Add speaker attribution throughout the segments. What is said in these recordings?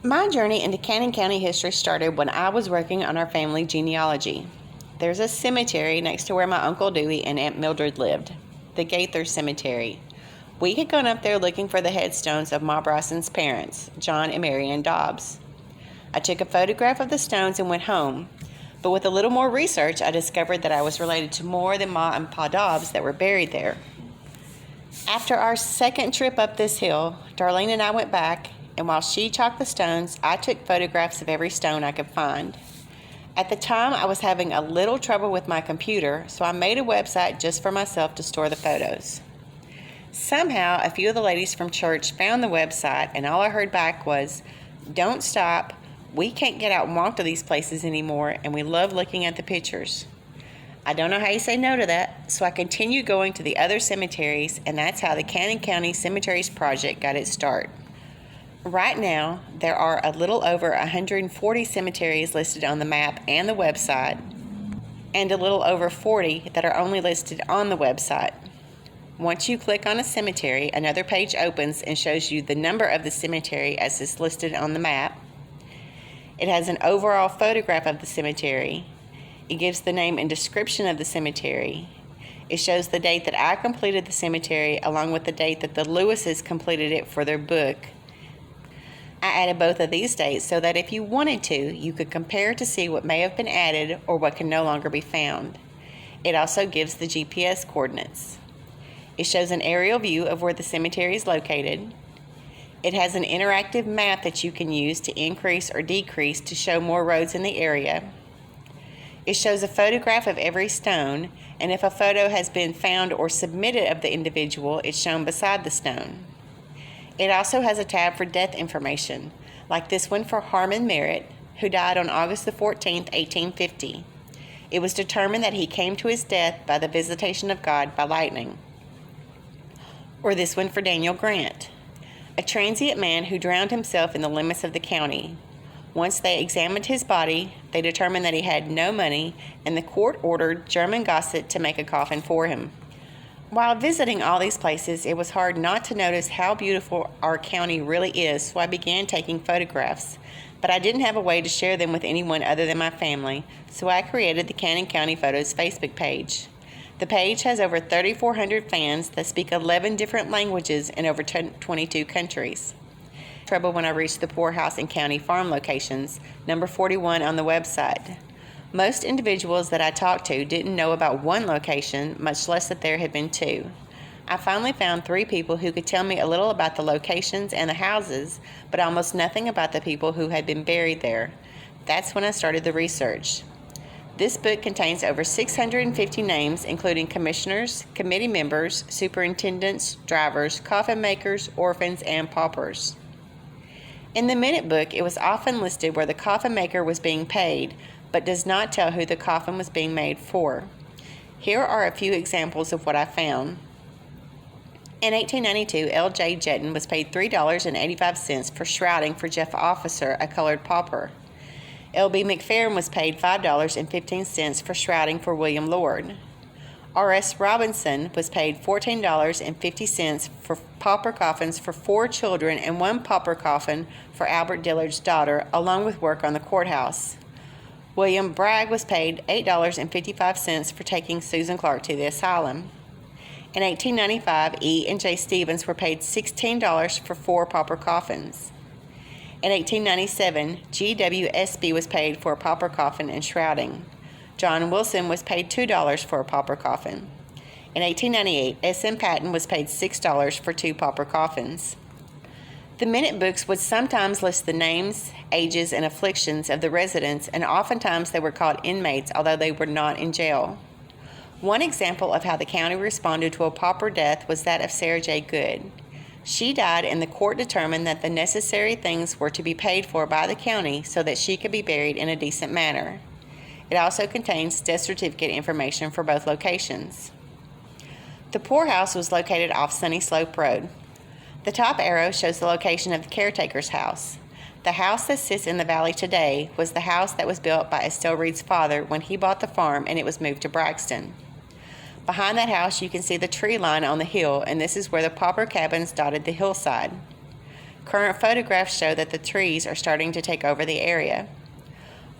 Speaker 1: My journey into Cannon County history started when I was working on our family genealogy. There's a cemetery next to where my Uncle Dewey and Aunt Mildred lived, the Gaither Cemetery. We had gone up there looking for the headstones of Ma Bryson's parents, John and Mary Ann Dobbs. I took a photograph of the stones and went home, but with a little more research, I discovered that I was related to more than Ma and Pa Dobbs that were buried there. After our second trip up this hill, Darlene and I went back, and while she chalked the stones, I took photographs of every stone I could find. At the time, I was having a little trouble with my computer, so I made a website just for myself to store the photos. Somehow, a few of the ladies from church found the website, and all I heard back was, "Don't stop. We can't get out and walk to these places anymore, and we love looking at the pictures." I don't know how you say no to that, so I continued going to the other cemeteries, and that's how the Cannon County Cemeteries Project got its start. Right now, there are a little over 140 cemeteries listed on the map and the website, and a little over 40 that are only listed on the website. Once you click on a cemetery, another page opens and shows you the number of the cemetery as is listed on the map. It has an overall photograph of the cemetery. It gives the name and description of the cemetery. It shows the date that I completed the cemetery along with the date that the Lewises completed it for their book. I added both of these dates so that if you wanted to, you could compare to see what may have been added or what can no longer be found. It also gives the GPS coordinates. It shows an aerial view of where the cemetery is located. It has an interactive map that you can use to increase or decrease to show more roads in the area. It shows a photograph of every stone, and if a photo has been found or submitted of the individual, it's shown beside the stone. It also has a tab for death information, like this one for Harmon Merritt, who died on August the 14th, 1850. It was determined that he came to his death by the visitation of God by lightning. Or this one for Daniel Grant, a transient man who drowned himself in the limits of the county. Once they examined his body, they determined that he had no money, and the court ordered German Gossett to make a coffin for him. While visiting all these places, it was hard not to notice how beautiful our county really is, so I began taking photographs. But I didn't have a way to share them with anyone other than my family, so I created the Cannon County Photos Facebook page. The page has over 3,400 fans that speak 11 different languages in over 22 countries. Trouble when I reached the poorhouse and county farm locations, number 41 on the website. Most individuals that I talked to didn't know about one location, much less that there had been two. I finally found 3 people who could tell me a little about the locations and the houses, but almost nothing about the people who had been buried there. That's when I started the research. This book contains over 650 names, including commissioners, committee members, superintendents, drivers, coffin makers, orphans, and paupers. In the minute book, it was often listed where the coffin maker was being paid, but does not tell who the coffin was being made for. Here are a few examples of what I found. In 1892, L.J. Jetton was paid $3.85 for shrouding for Jeff Officer, a colored pauper. L.B. McFerrin was paid $5.15 for shrouding for William Lord. R.S. Robinson was paid $14.50 for pauper coffins for 4 children and 1 pauper coffin for Albert Dillard's daughter, along with work on the courthouse. William Bragg was paid $8.55 for taking Susan Clark to the asylum. In 1895, E. and J. Stevens were paid $16 for 4 pauper coffins. In 1897, G.W. Espy was paid for a pauper coffin and shrouding. John Wilson was paid $2 for a pauper coffin. In 1898, S.M. Patton was paid $6 for 2 pauper coffins. The minute books would sometimes list the names, ages, and afflictions of the residents, and oftentimes they were called inmates, although they were not in jail. One example of how the county responded to a pauper death was that of Sarah J. Good. She died, and the court determined that the necessary things were to be paid for by the county so that she could be buried in a decent manner. It also contains death certificate information for both locations. The poorhouse was located off Sunny Slope Road. The top arrow shows the location of the caretaker's house. The house that sits in the valley today was the house that was built by Estelle Reed's father when he bought the farm and it was moved to Braxton. Behind that house you can see the tree line on the hill, and this is where the pauper cabins dotted the hillside. Current photographs show that the trees are starting to take over the area.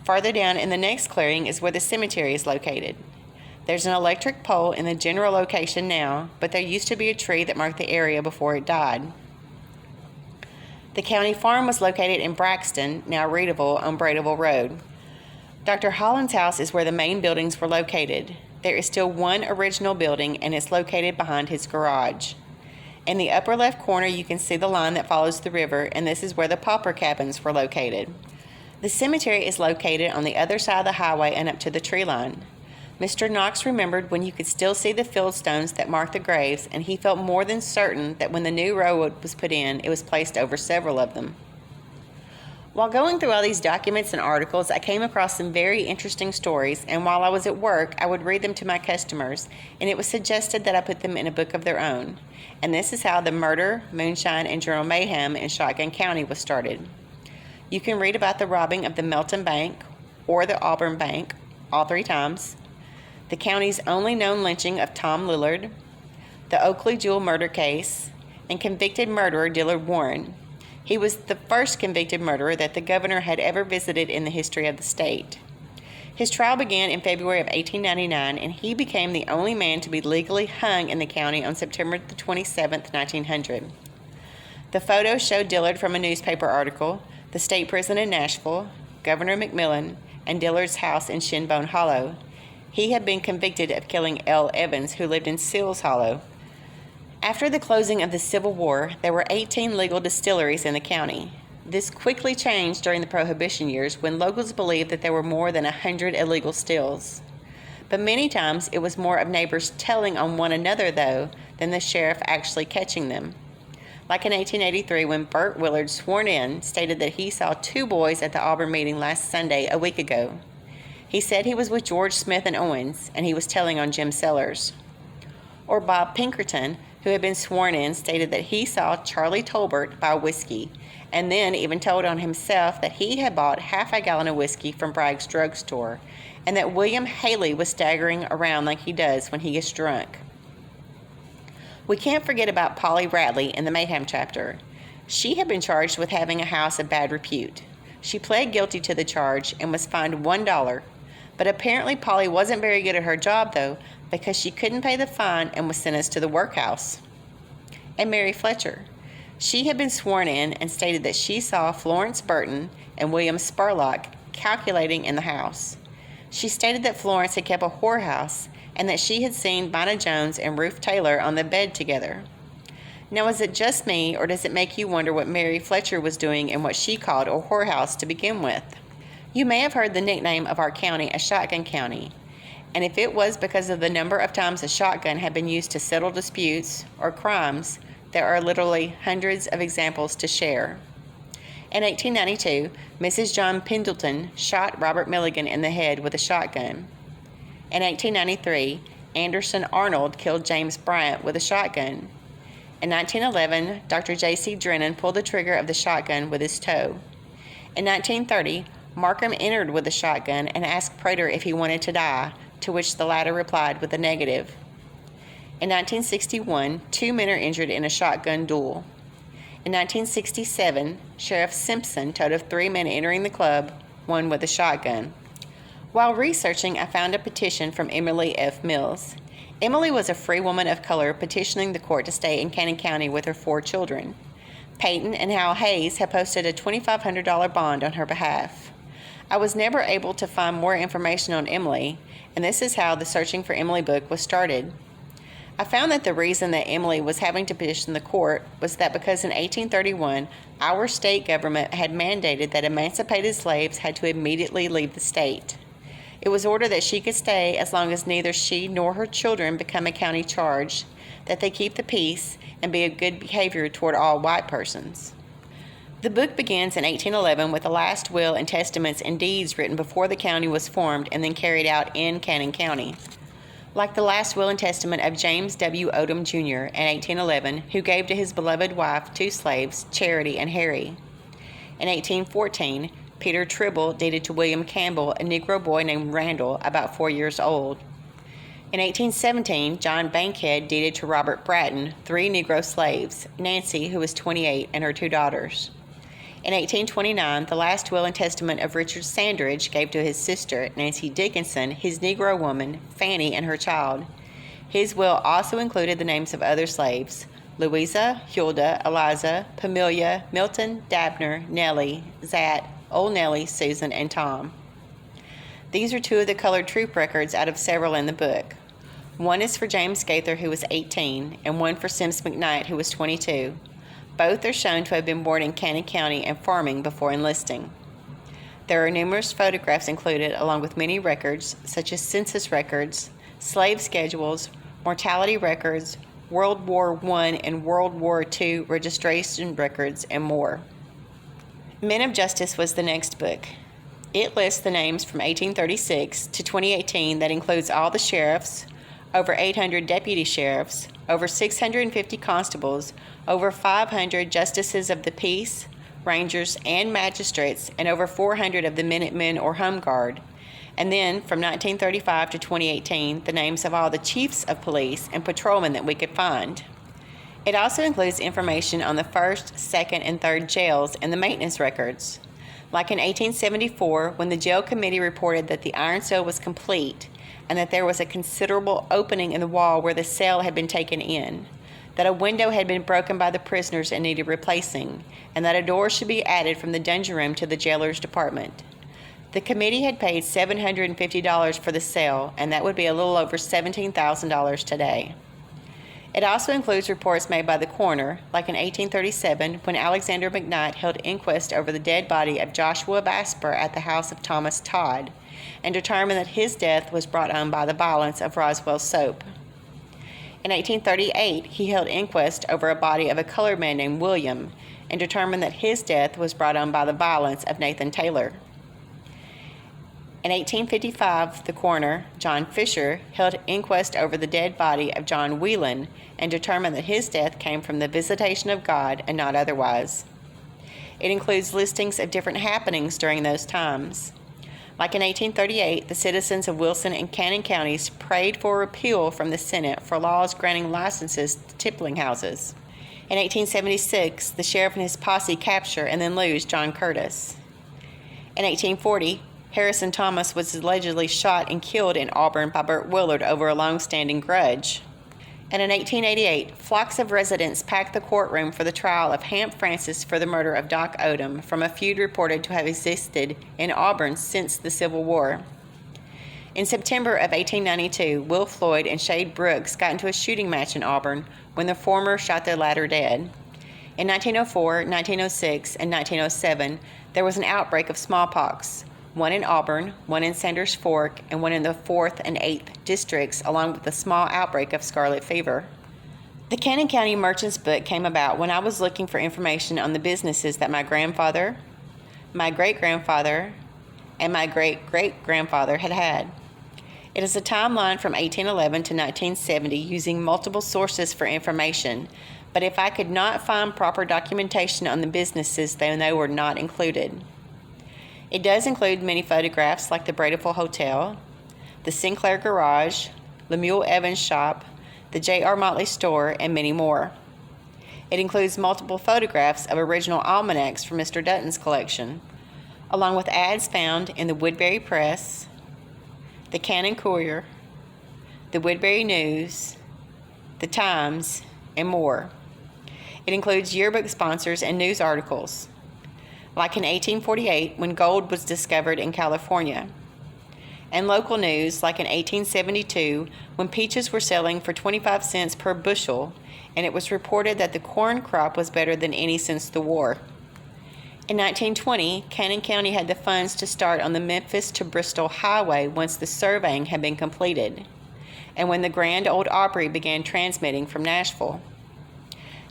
Speaker 1: Farther down in the next clearing is where the cemetery is located. There's an electric pole in the general location now, but there used to be a tree that marked the area before it died. The county farm was located in Braxton, now Readable, on Bradeville Road. Dr. Holland's house is where the main buildings were located. There is still one original building, and it's located behind his garage. In the upper left corner, you can see the line that follows the river, and this is where the pauper cabins were located. The cemetery is located on the other side of the highway and up to the tree line. Mr. Knox remembered when you could still see the field stones that marked the graves, and he felt more than certain that when the new road was put in, it was placed over several of them. While going through all these documents and articles, I came across some very interesting stories, and while I was at work, I would read them to my customers, and it was suggested that I put them in a book of their own. And this is how the Murder, Moonshine, and General Mayhem in Shotgun County was started. You can read about the robbing of the Melton Bank or the Auburn Bank, all 3 times, the county's only known lynching of Tom Lillard, the Oakley Jewel murder case, and convicted murderer Dillard Warren. He was the first convicted murderer that the governor had ever visited in the history of the state. His trial began in February of 1899, and he became the only man to be legally hung in the county on September the 27th, 1900. The photos show Dillard from a newspaper article, the state prison in Nashville, Governor McMillan, and Dillard's house in Shinbone Hollow. He had been convicted of killing L. Evans, who lived in Seals Hollow. After the closing of the Civil War, there were 18 legal distilleries in the county. This quickly changed during the Prohibition years when locals believed that there were more than 100 illegal stills. But many times it was more of neighbors telling on one another, though, than the sheriff actually catching them. Like in 1883, when Burt Willard, sworn in, stated that he saw 2 boys at the Auburn meeting last Sunday a week ago. He said he was with George Smith and Owens, and he was telling on Jim Sellers. Or Bob Pinkerton, who had been sworn in, stated that he saw Charlie Tolbert buy whiskey, and then even told on himself that he had bought half a gallon of whiskey from Bragg's drugstore, and that William Haley was staggering around like he does when he gets drunk. We can't forget about Polly Radley in the Mayhem chapter. She had been charged with having a house of bad repute. She pled guilty to the charge and was fined $1. But apparently Polly wasn't very good at her job, though, because she couldn't pay the fine and was sentenced to the workhouse. And Mary Fletcher. She had been sworn in and stated that she saw Florence Burton and William Spurlock calculating in the house. She stated that Florence had kept a whorehouse and that she had seen Bina Jones and Ruth Taylor on the bed together. Now, is it just me, or does it make you wonder what Mary Fletcher was doing in what she called a whorehouse to begin with? You may have heard the nickname of our county a Shotgun County, and if it was because of the number of times a shotgun had been used to settle disputes or crimes, there are literally hundreds of examples to share. In 1892, Mrs. John Pendleton shot Robert Milligan in the head with a shotgun. In 1893, Anderson Arnold killed James Bryant with a shotgun. In 1911, Dr. J.C. Drennan pulled the trigger of the shotgun with his toe. In 1930, Markham entered with a shotgun and asked Prater if he wanted to die, to which the latter replied with a negative. In 1961, 2 men are injured in a shotgun duel. In 1967, Sheriff Simpson told of 3 men entering the club, one with a shotgun. While researching, I found a petition from Emily F. Mills. Emily was a free woman of color petitioning the court to stay in Cannon County with her 4 children. Peyton and Hal Hayes had posted a $2,500 bond on her behalf. I was never able to find more information on Emily, and this is how the Searching for Emily book was started. I found that the reason that Emily was having to petition the court was that because in 1831, our state government had mandated that emancipated slaves had to immediately leave the state. It was ordered that she could stay as long as neither she nor her children become a county charge, that they keep the peace, and be of good behavior toward all white persons. The book begins in 1811 with the last will and testaments and deeds written before the county was formed and then carried out in Cannon County. Like the last will and testament of James W. Odom Jr. in 1811, who gave to his beloved wife 2 slaves, Charity and Harry. In 1814, Peter Tribble deeded to William Campbell a Negro boy named Randall, about 4 years old. In 1817, John Bankhead deeded to Robert Bratton 3 Negro slaves, Nancy, who was 28, and her 2 daughters. In 1829, the last will and testament of Richard Sandridge gave to his sister, Nancy Dickinson, his Negro woman, Fanny, and her child. His will also included the names of other slaves: Louisa, Huldah, Eliza, Pamelia, Milton, Dabner, Nellie, Zat, Old Nellie, Susan, and Tom. These are 2 of the colored troop records out of several in the book. One is for James Gaither, who was 18, and one for Sims McKnight, who was 22. Both are shown to have been born in Cannon County and farming before enlisting. There are numerous photographs included, along with many records, such as census records, slave schedules, mortality records, World War I and World War II registration records, and more. Men of Justice was the next book. It lists the names from 1836 to 2018 that includes all the sheriffs, over 800 deputy sheriffs, over 650 constables, over 500 justices of the peace, rangers, and magistrates, and over 400 of the Minutemen or Home Guard. And then, from 1935 to 2018, the names of all the chiefs of police and patrolmen that we could find. It also includes information on the 1st, 2nd, and 3rd jails and the maintenance records. Like in 1874, when the jail committee reported that the iron cell was complete and that there was a considerable opening in the wall where the cell had been taken in, that a window had been broken by the prisoners and needed replacing, and that a door should be added from the dungeon room to the jailer's department. The committee had paid $750 for the cell, and that would be a little over $17,000 today. It also includes reports made by the coroner, like in 1837 when Alexander McKnight held inquest over the dead body of Joshua Basper at the house of Thomas Todd, and determined that his death was brought on by the violence of Roswell soap. In 1838, he held inquest over a body of a colored man named William, and determined that his death was brought on by the violence of Nathan Taylor. In 1855, the coroner, John Fisher, held inquest over the dead body of John Whelan and determined that his death came from the visitation of God and not otherwise. It includes listings of different happenings during those times. Like in 1838, the citizens of Wilson and Cannon counties prayed for repeal from the Senate for laws granting licenses to tippling houses. In 1876, the sheriff and his posse capture and then lose John Curtis. In 1840, Harrison Thomas was allegedly shot and killed in Auburn by Burt Willard over a long-standing grudge. And in 1888, flocks of residents packed the courtroom for the trial of Hamp Francis for the murder of Doc Odom from a feud reported to have existed in Auburn since the Civil War. In September of 1892, Will Floyd and Shade Brooks got into a shooting match in Auburn when the former shot the latter dead. In 1904, 1906, and 1907, there was an outbreak of smallpox, one in Auburn, one in Sanders Fork, and one in the 4th and 8th districts, along with a small outbreak of scarlet fever. The Cannon County Merchant's Book came about when I was looking for information on the businesses that my grandfather, my great-grandfather, and my great-great-grandfather had had. It is a timeline from 1811 to 1970 using multiple sources for information, but if I could not find proper documentation on the businesses, then they were not included. It does include many photographs like the Bradeful Hotel, the Sinclair Garage, Lemuel Evans Shop, the J.R. Motley Store, and many more. It includes multiple photographs of original almanacs from Mr. Dutton's collection, along with ads found in the Woodbury Press, the Cannon Courier, the Woodbury News, the Times, and more. It includes yearbook sponsors and news articles, like in 1848 when gold was discovered in California, and local news like in 1872 when peaches were selling for 25 cents per bushel, and it was reported that the corn crop was better than any since the war. In 1920, Cannon County had the funds to start on the Memphis to Bristol Highway once the surveying had been completed, and when the Grand Ole Opry began transmitting from Nashville.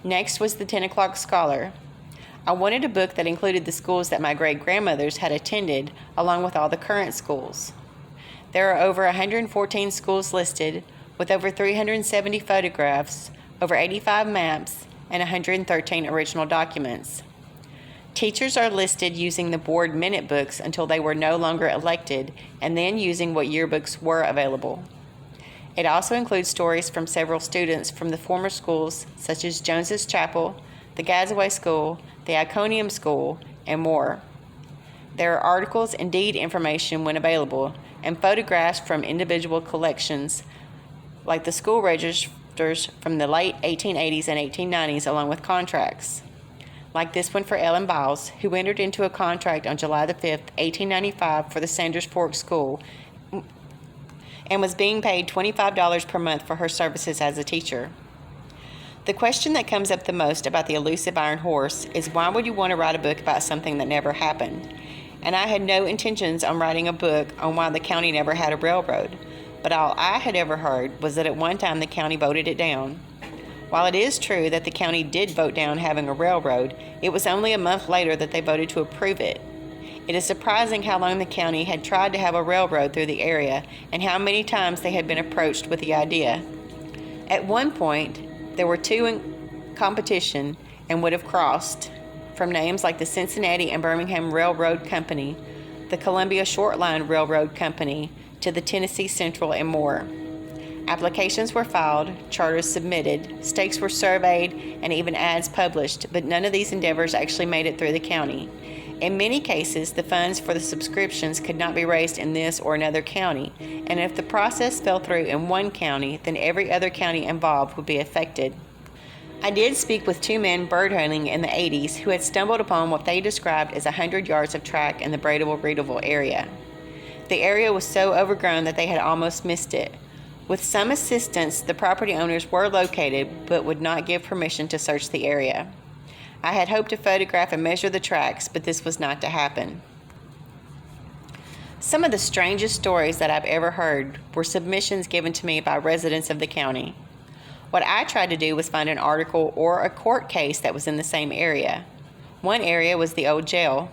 Speaker 1: Next was the 10 O'Clock Scholar. I wanted a book that included the schools that my great-grandmothers had attended, along with all the current schools. There are over 114 schools listed, with over 370 photographs, over 85 maps, and 113 original documents. Teachers are listed using the board minute books until they were no longer elected, and then using what yearbooks were available. It also includes stories from several students from the former schools, such as Jones's Chapel, the Gazaway School, the Iconium School, and more. There are articles and deed information when available, and photographs from individual collections, like the school registers from the late 1880s and 1890s, along with contracts, like this one for Ellen Biles, who entered into a contract on July the 5th, 1895 for the Sanders Fork School and was being paid $25 per month for her services as a teacher. The question that comes up the most about the elusive iron horse is, why would you want to write a book about something that never happened? And I had no intentions on writing a book on why the county never had a railroad, but all I had ever heard was that at one time the county voted it down. While it is true that the county did vote down having a railroad, it was only a month later that they voted to approve it. It is surprising how long the county had tried to have a railroad through the area and how many times they had been approached with the idea. At one point, there were two in competition and would have crossed, from names like the Cincinnati and Birmingham Railroad Company, the Columbia Short Line Railroad Company, to the Tennessee Central, and more. Applications were filed, charters submitted, stakes were surveyed, and even ads published, but none of these endeavors actually made it through the county. In many cases, the funds for the subscriptions could not be raised in this or another county, and if the process fell through in one county, then every other county involved would be affected. I did speak with two men bird hunting in the 80s who had stumbled upon what they described as 100 yards of track in the Braidable-Readable area. The area was so overgrown that they had almost missed it. With some assistance, the property owners were located but would not give permission to search the area. I had hoped to photograph and measure the tracks, but this was not to happen. Some of the strangest stories that I've ever heard were submissions given to me by residents of the county. What I tried to do was find an article or a court case that was in the same area. One area was the old jail.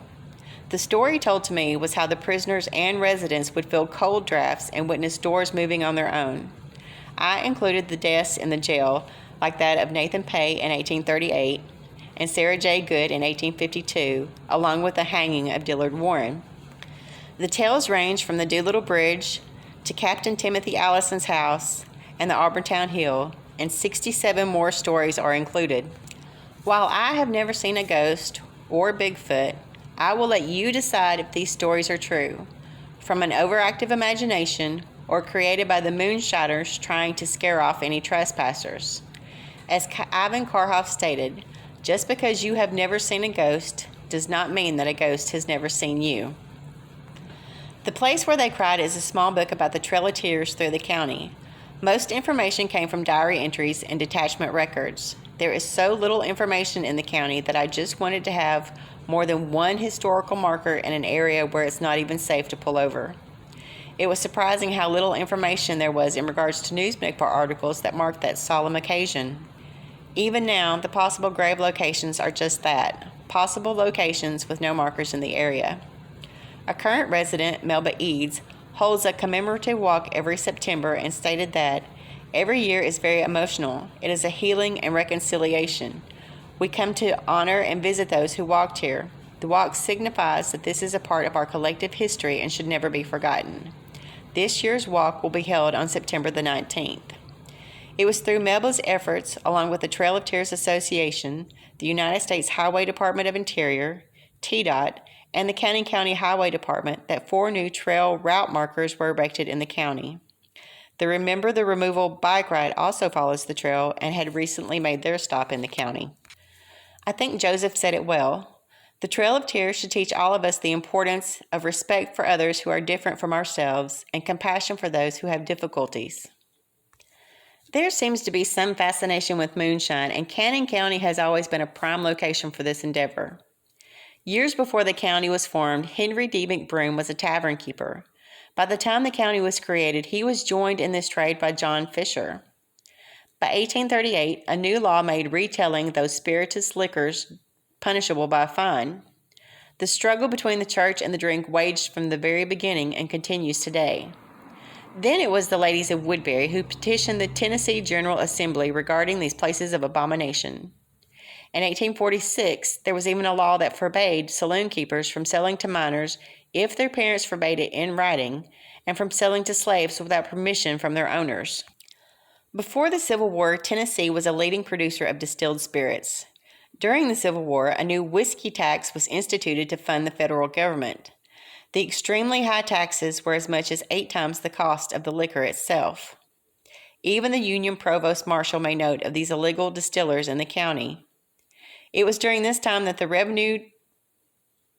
Speaker 1: The story told to me was how the prisoners and residents would feel cold drafts and witness doors moving on their own. I included the deaths in the jail, like that of Nathan Pay in 1838 and Sarah J. Good in 1852, along with the hanging of Dillard Warren. The tales range from the Doolittle Bridge to Captain Timothy Allison's house and the Auburntown Hill, and 67 more stories are included. While I have never seen a ghost or Bigfoot, I will let you decide if these stories are true, from an overactive imagination or created by the moonshiners trying to scare off any trespassers. As Ivan Karhoff stated, just because you have never seen a ghost does not mean that a ghost has never seen you. The Place Where They Cried is a small book about the Trail of Tears through the county. Most information came from diary entries and detachment records. There is so little information in the county that I just wanted to have more than one historical marker in an area where it's not even safe to pull over. It was surprising how little information there was in regards to newspaper articles that marked that solemn occasion. Even now, the possible grave locations are just that, possible locations with no markers in the area. A current resident, Melba Eads, holds a commemorative walk every September and stated that every year is very emotional. It is a healing and reconciliation. We come to honor and visit those who walked here. The walk signifies that this is a part of our collective history and should never be forgotten. This year's walk will be held on September the 19th. It was through Melba's efforts, along with the Trail of Tears Association, the United States Highway Department of Interior, TDOT, and the County Highway Department that 4 new trail route markers were erected in the county. The Remember the Removal bike ride also follows the trail and had recently made their stop in the county. I think Joseph said it well. The Trail of Tears should teach all of us the importance of respect for others who are different from ourselves and compassion for those who have difficulties. There seems to be some fascination with moonshine, and Cannon County has always been a prime location for this endeavor. Years before the county was formed, Henry D. McBroom was a tavern keeper. By the time the county was created, he was joined in this trade by John Fisher. By 1838, a new law made retailing those spirituous liquors punishable by a fine. The struggle between the church and the drink waged from the very beginning and continues today. Then it was the ladies of Woodbury who petitioned the Tennessee General Assembly regarding these places of abomination. In 1846, there was even a law that forbade saloon keepers from selling to minors if their parents forbade it in writing, and from selling to slaves without permission from their owners. Before the Civil War, Tennessee was a leading producer of distilled spirits. During the Civil War, a new whiskey tax was instituted to fund the federal government. The extremely high taxes were as much as 8 times the cost of the liquor itself. Even the Union Provost Marshal made note of these illegal distillers in the county. It was during this time that the Revenue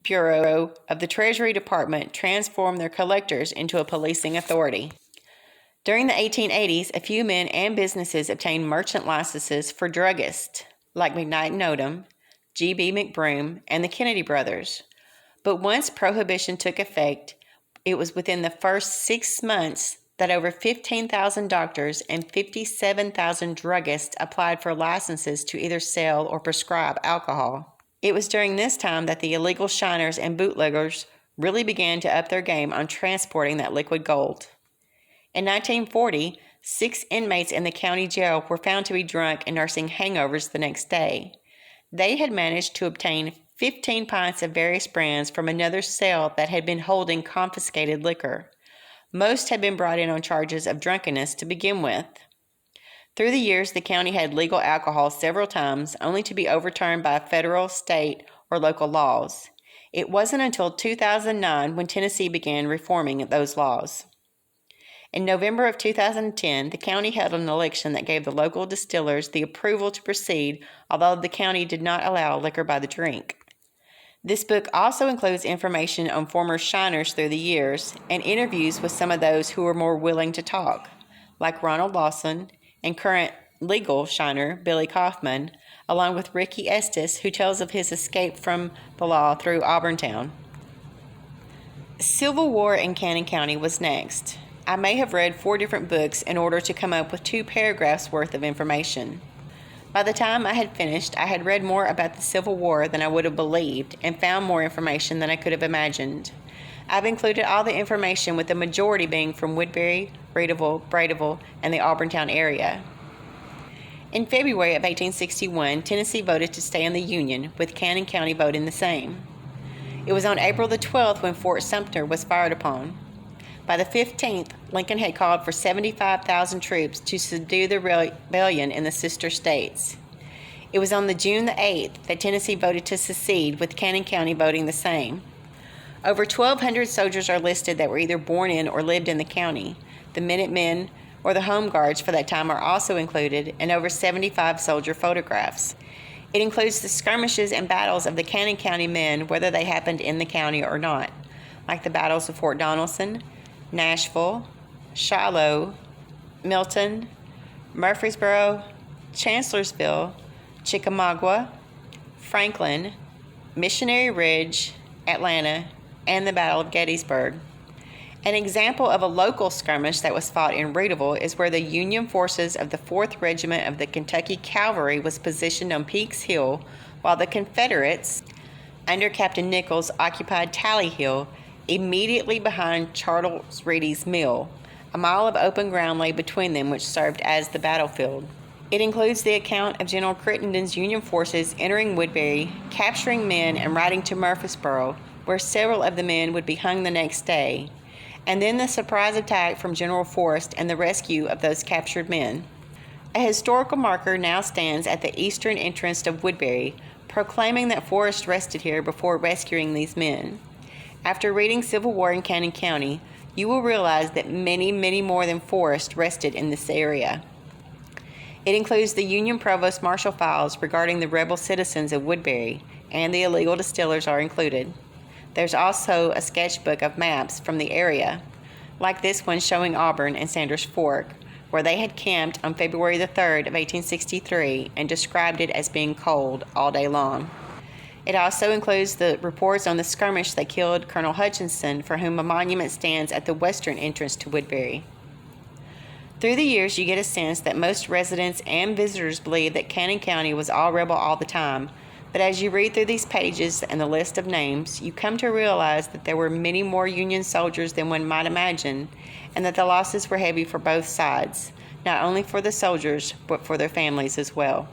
Speaker 1: Bureau of the Treasury Department transformed their collectors into a policing authority. During the 1880s, a few men and businesses obtained merchant licenses for druggists, like McKnight and Odom, G.B. McBroom, and the Kennedy brothers. But once Prohibition took effect, it was within the first 6 months that over 15,000 doctors and 57,000 druggists applied for licenses to either sell or prescribe alcohol. It was during this time that the illegal shiners and bootleggers really began to up their game on transporting that liquid gold. In 1940, 6 inmates in the county jail were found to be drunk and nursing hangovers the next day. They had managed to obtain 15 pints of various brands from another cell that had been holding confiscated liquor. Most had been brought in on charges of drunkenness to begin with. Through the years, the county had legal alcohol several times, only to be overturned by federal, state, or local laws. It wasn't until 2009 when Tennessee began reforming those laws. In November of 2010, the county held an election that gave the local distillers the approval to proceed, although the county did not allow liquor by the drink. This book also includes information on former shiners through the years and interviews with some of those who were more willing to talk, like Ronald Lawson and current legal shiner Billy Kaufman, along with Ricky Estes, who tells of his escape from the law through Auburntown. Civil War in Cannon County was next. I may have read 4 different books in order to come up with 2 paragraphs worth of information. By the time I had finished, I had read more about the Civil War than I would have believed and found more information than I could have imagined. I've included all the information, with the majority being from Woodbury, Reedville, Bradyville, and the Auburntown area. In February of 1861, Tennessee voted to stay in the Union, with Cannon County voting the same. It was on April the 12th when Fort Sumter was fired upon. By the 15th, Lincoln had called for 75,000 troops to subdue the rebellion in the sister states. It was on June the 8th that Tennessee voted to secede, with Cannon County voting the same. Over 1,200 soldiers are listed that were either born in or lived in the county. The Minutemen, or the Home Guards for that time, are also included, and over 75 soldier photographs. It includes the skirmishes and battles of the Cannon County men, whether they happened in the county or not, like the battles of Fort Donelson, Nashville, Shiloh, Milton, Murfreesboro, Chancellorsville, Chickamauga, Franklin, Missionary Ridge, Atlanta, and the Battle of Gettysburg. An example of a local skirmish that was fought in Reedville is where the Union forces of the 4th Regiment of the Kentucky Cavalry was positioned on Peaks Hill, while the Confederates, under Captain Nichols, occupied Tally Hill, immediately behind Charles Reedy's mill. A mile of open ground lay between them, which served as the battlefield. It includes the account of General Crittenden's Union forces entering Woodbury, capturing men, and riding to Murfreesboro, where several of the men would be hung the next day, and then the surprise attack from General Forrest and the rescue of those captured men. A historical marker now stands at the eastern entrance of Woodbury, proclaiming that Forrest rested here before rescuing these men. After reading Civil War in Cannon County, you will realize that many, many more than Forrest rested in this area. It includes the Union Provost Marshal files regarding the rebel citizens of Woodbury, and the illegal distillers are included. There's also a sketchbook of maps from the area, like this one showing Auburn and Sanders Fork, where they had camped on February the 3rd of 1863 and described it as being cold all day long. It also includes the reports on the skirmish that killed Colonel Hutchinson, for whom a monument stands at the western entrance to Woodbury. Through the years, you get a sense that most residents and visitors believe that Cannon County was all rebel all the time, but as you read through these pages and the list of names, you come to realize that there were many more Union soldiers than one might imagine, and that the losses were heavy for both sides, not only for the soldiers, but for their families as well.